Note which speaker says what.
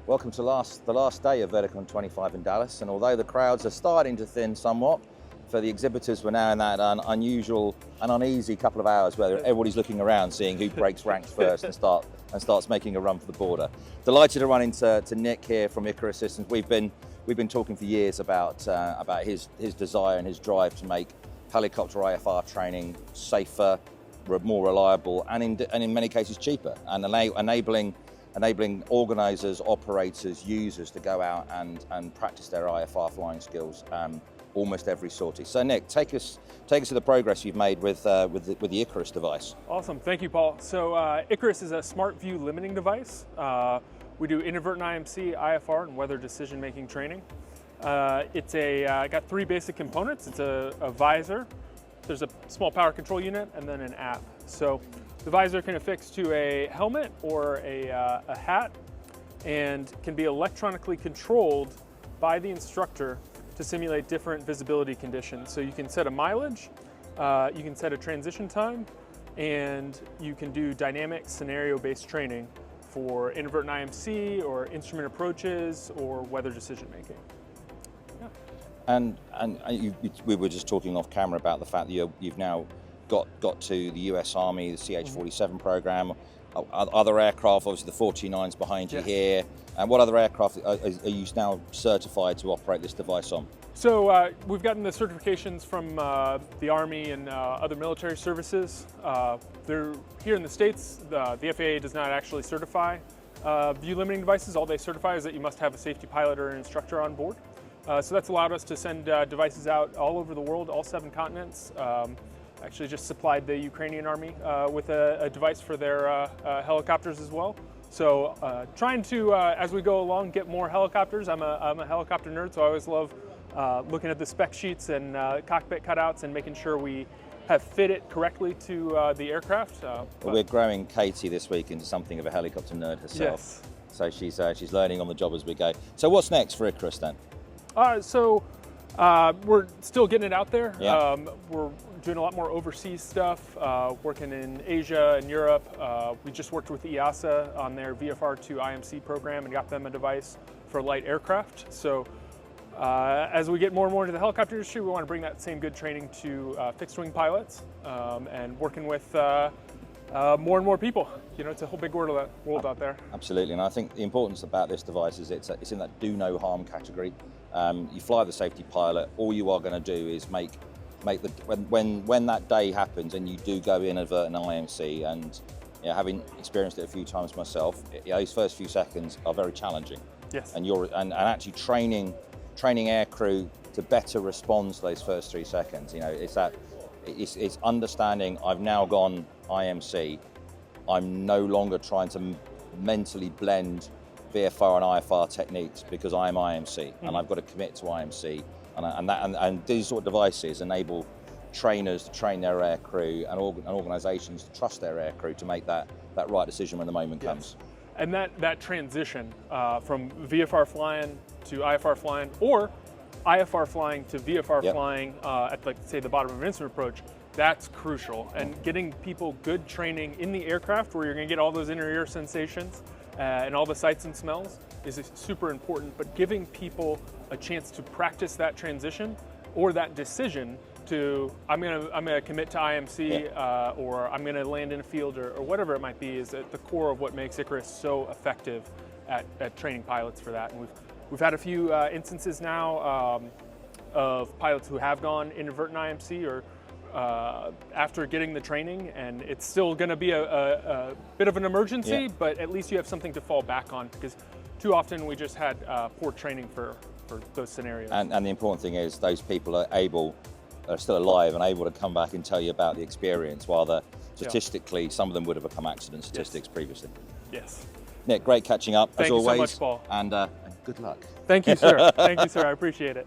Speaker 1: Welcome to the last day of Verticon 25 in Dallas, and although the crowds are starting to thin somewhat, for the exhibitors we're now in that unusual and uneasy couple of hours where everybody's looking around seeing who breaks ranks first and starts making a run for the border. Delighted to run into Nick here from ICARUS Systems. We've been talking for years about his desire and his drive to make helicopter IFR training safer, more reliable, and in many cases cheaper, and enabling organisers, operators, users to go out and practice their IFR flying skills almost every sortie. So Nick, take us to the progress you've made with the ICARUS device.
Speaker 2: Awesome, thank you, Paul. So ICARUS is a smart view limiting device. We do inadvertent IMC, IFR, and weather decision-making training. It's got three basic components. It's a visor, there's a small power control unit, and then an app. So the visor can affix to a helmet or a hat and can be electronically controlled by the instructor to simulate different visibility conditions. So you can set a mileage, you can set a transition time, and you can do dynamic scenario-based training for inadvertent IMC or instrument approaches or weather decision making. Yeah.
Speaker 1: And we were just talking off camera about the fact that you've now got to the US Army, the CH-47 program, other aircraft, obviously the 49's behind you here. And what other aircraft are you now certified to operate this device on?
Speaker 2: So we've gotten the certifications from the Army and other military services. They're here in the States. The FAA does not actually certify view limiting devices. All they certify is that you must have a safety pilot or an instructor on board. So that's allowed us to send devices out all over the world, all 7 continents. Actually just supplied the Ukrainian Army with a device for their helicopters as well. So trying to, as we go along, get more helicopters. I'm a helicopter nerd, so I always love looking at the spec sheets and cockpit cutouts and making sure we have fit it correctly to the aircraft.
Speaker 1: We're growing Katie this week into something of a helicopter nerd herself.
Speaker 2: Yes.
Speaker 1: So she's learning on the job as we go. So what's next for ICARUS then?
Speaker 2: We're still getting it out there.
Speaker 1: Yeah.
Speaker 2: We're doing a lot more overseas stuff, working in Asia and Europe. We just worked with EASA on their VFR to IMC program and got them a device for light aircraft. So as we get more and more into the helicopter industry, we want to bring that same good training to fixed wing pilots and working with more and more people. You know, it's a whole big world out there.
Speaker 1: Absolutely, and I think the importance about this device is it's in that do no harm category. You fly the safety pilot, all you are going to do is make when that day happens and you do go inadvertent IMC, and having experienced it a few times myself, those first few seconds are very challenging.
Speaker 2: Yes.
Speaker 1: And actually training air crew to better respond to those first 3 seconds. It's understanding I've now gone IMC. I'm no longer trying to mentally blend VFR and IFR techniques because I am IMC and I've got to commit to IMC. And these sort of devices enable trainers to train their air crew and organisations to trust their air crew to make that right decision when the moment comes.
Speaker 2: And that transition from VFR flying to IFR flying, or IFR flying to VFR flying at, like, say, the bottom of an instrument approach, that's crucial. And getting people good training in the aircraft where you're going to get all those inner ear sensations and all the sights and smells is super important. But giving people a chance to practice that transition or that decision to I'm gonna commit to IMC or I'm gonna land in a field or whatever it might be is at the core of what makes ICARUS so effective at training pilots for that. And we've had a few instances now of pilots who have gone inadvertent IMC or after getting the training, and it's still going to be a bit of an emergency, but at least you have something to fall back on, because too often we just had poor training for those scenarios.
Speaker 1: And the important thing is those people are still alive and able to come back and tell you about the experience, while statistically some of them would have become accident statistics previously.
Speaker 2: Yes.
Speaker 1: Nick, great catching up as always.
Speaker 2: Thank you so much, Paul.
Speaker 1: And good luck.
Speaker 2: Thank you, sir. Thank you, sir. I appreciate it.